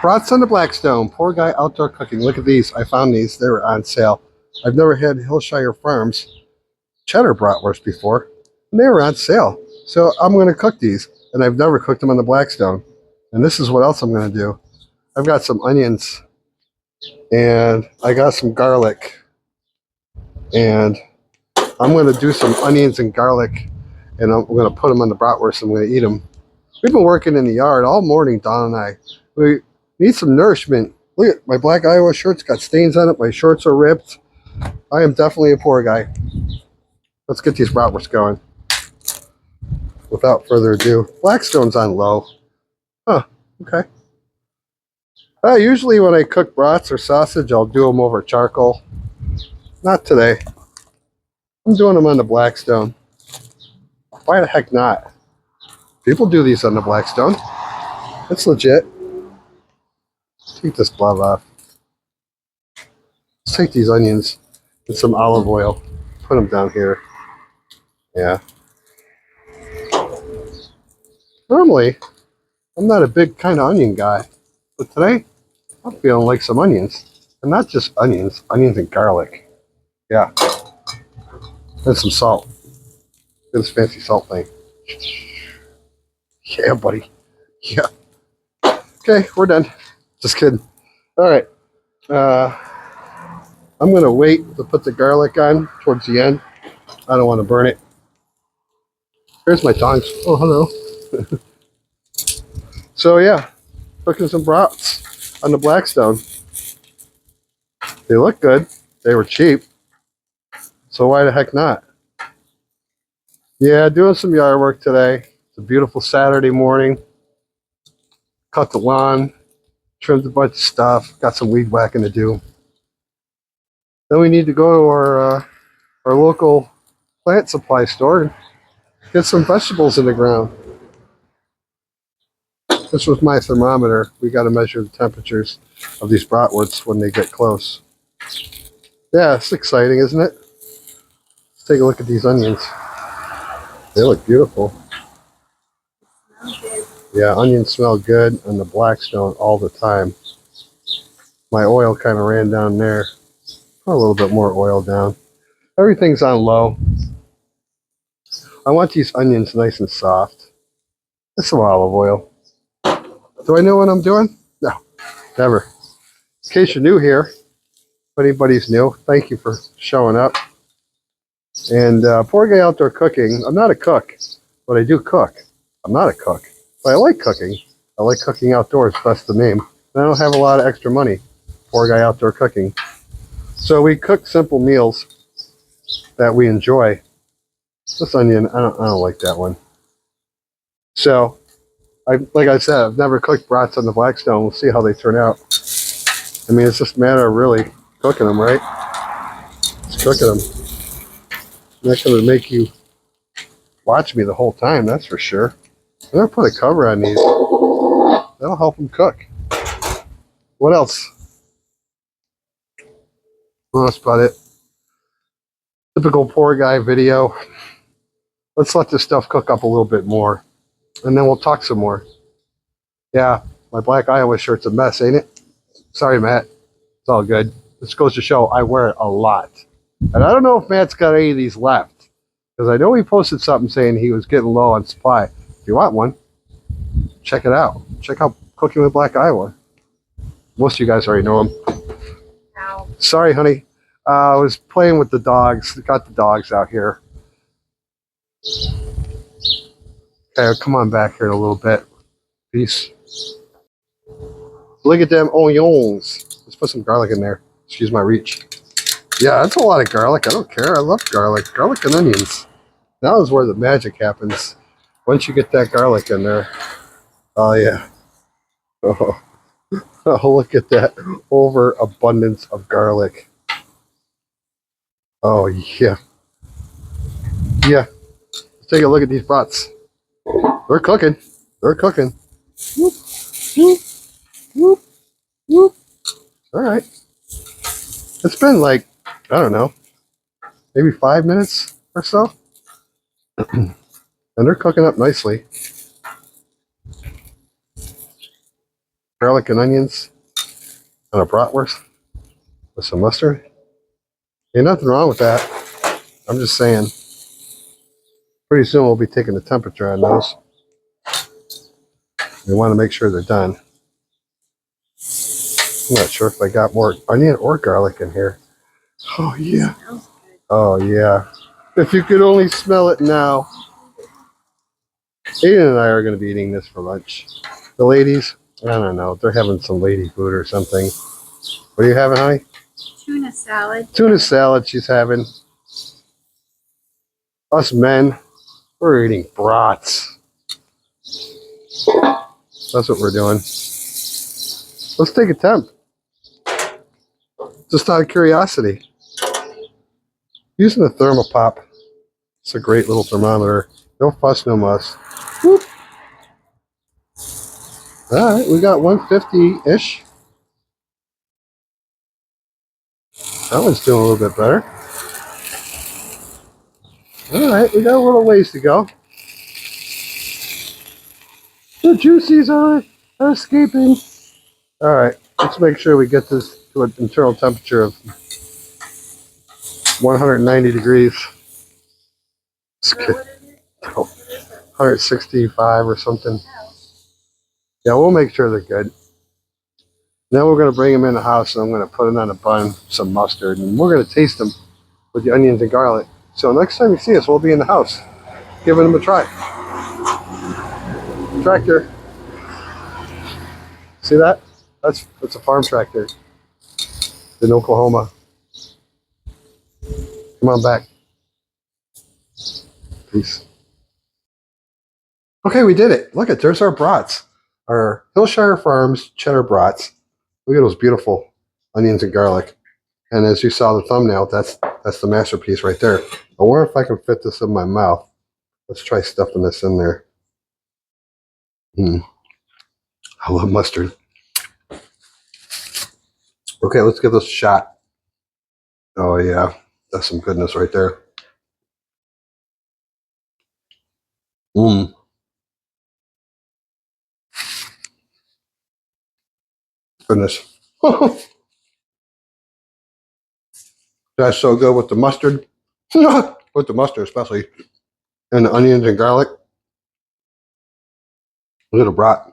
Brats on the Blackstone. PoorGuy outdoor cooking. Look at these. I found these. They were on sale. I've never had Hillshire Farms cheddar bratwurst before, and they were on sale. So I'm going to cook these, and I've never cooked them on the Blackstone. And this is what else I'm going to do. I've got some onions, and I got some garlic, and I'm going to do some onions and garlic, and I'm going to put them on the bratwurst. I'm going to eat them. We've been working in the yard all morning, Don and I. We need some nourishment. Look at my black Iowa shirt's got stains on it. My shorts are ripped. I am definitely a poor guy. Let's get these bratwursts going. Without further ado, Blackstone's on low. Huh, okay. Usually when I cook brats or sausage, I'll do them over charcoal. Not today. I'm doing them on the Blackstone. Why the heck not? People do these on the Blackstone. It's legit. Take this glove off. Let's take these onions and some olive oil. Put them down here. Yeah. Normally, I'm not a big kind of onion guy. But today, I'm feeling like some onions. And not just onions. Onions and garlic. Yeah. And some salt. This fancy salt thing. Yeah, buddy. Yeah. Okay, we're done. Just kidding. All right. I'm going to wait to put the garlic on towards the end. I don't want to burn it. Here's my tongs. Oh, hello. So, yeah. Cooking some brats on the Blackstone. They look good. They were cheap. So why the heck not? Yeah, doing some yard work today. It's a beautiful Saturday morning. Cut the lawn. Trimmed a bunch of stuff. Got some weed whacking to do. Then we need to go to our local plant supply store and get some vegetables in the ground. This was my thermometer. We got to measure the temperatures of these bratwursts when they get close. Yeah, it's exciting, isn't it? Let's take a look at these onions. They look beautiful. Yeah, onions smell good on the Blackstone all the time. My oil kind of ran down there. Put a little bit more oil down. Everything's on low. I want these onions nice and soft. That's some olive oil. Do I know what I'm doing? No, never. In case you're new here, if anybody's new, thank you for showing up. And PoorGuy Outdoor Cooking. I'm not a cook, but I do cook. I'm not a cook, but I like cooking. I like cooking outdoors, that's the name. And I don't have a lot of extra money. PoorGuy Outdoor Cooking. So we cook simple meals that we enjoy. This onion, I don't like that one. So, like I said, I've never cooked brats on the Blackstone. We'll see how they turn out. I mean, it's just a matter of really cooking them, right? Just cooking them. I'm not going to make you watch me the whole time, that's for sure. I'm going to put a cover on these. That'll help them cook. What else? Well, that's about it. Typical PoorGuy video. Let's let this stuff cook up a little bit more. And then we'll talk some more. Yeah, my black Iowa shirt's a mess, ain't it? Sorry, Matt. It's all good. This goes to show I wear it a lot. And I don't know if Matt's got any of these left. Because I know he posted something saying he was getting low on supply. If you want one, check it out. Check out Cooking with Black Iowa. Most of you guys already know him. Ow. Sorry, honey. I was playing with the dogs. Got the dogs out here. Okay, come on back here a little bit. Peace. Look at them onions. Let's put some garlic in there. Excuse my reach. Yeah, that's a lot of garlic. I don't care. I love garlic. Garlic and onions. That is where the magic happens. Once you get that garlic in there. Oh, yeah. Oh, oh look at that overabundance of garlic. Oh, yeah. Yeah. Let's take a look at these brats. They're cooking. They're cooking. Whoop, whoop, whoop, whoop. All right. It's been like, I don't know, maybe 5 minutes or so. And they're cooking up nicely. garlic and onions and a bratwurst with some mustard. Ain't nothing wrong with that. I'm just saying. Pretty soon we'll be taking the temperature on those. We want to make sure they're done. I'm not sure if I got more onion or garlic in here. Oh yeah. Oh yeah. If you could only smell it now. Aiden and I are going to be eating this for lunch. The ladies, I don't know. They're having some lady food or something. What are you having, honey? Tuna salad. Tuna salad she's having. Us men, we're eating brats. That's what we're doing. Let's take a temp. Just out of curiosity. Using the thermopop. It's a great little thermometer. No fuss, no muss. Whoop. All right, we got 150-ish. That one's doing a little bit better. All right, we got a little ways to go. The juices are escaping. All right, let's make sure we get this to an internal temperature of 190 degrees. 165 or something. Yeah, we'll make sure they're good. Now we're going to bring them in the house and I'm going to put them on a bun, some mustard, and we're going to taste them with the onions and garlic. So next time you see us, we'll be in the house giving them a try. Tractor. See that? That's a farm tractor in Oklahoma. Come on back. Peace. Okay, we did it. Look there's our brats. Our Hillshire Farms cheddar brats. Look at those beautiful onions and garlic. And as you saw the thumbnail, that's the masterpiece right there. I wonder if I can fit this in my mouth. Let's try stuffing this in there. I love mustard. Okay, let's give this a shot. Oh yeah, that's some goodness right there. Goodness. That's so good with the mustard. With the mustard especially. And the onions and garlic. A little brat.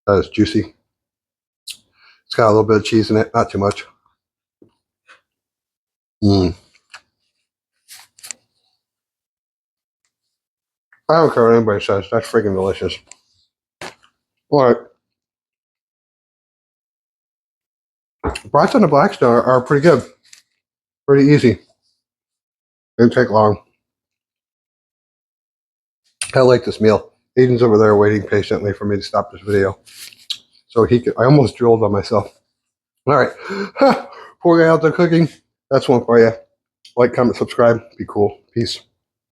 That is juicy. It's got a little bit of cheese in it, not too much. I don't care what anybody says. That's freaking delicious. All right. Brats on the Blackstone are pretty good. Pretty easy. Didn't take long. I like this meal. Aiden's over there waiting patiently for me to stop this video. So he could, I almost drilled on myself. All right. Poor guy out there cooking. That's one for you. Like, comment, subscribe. Be cool. Peace.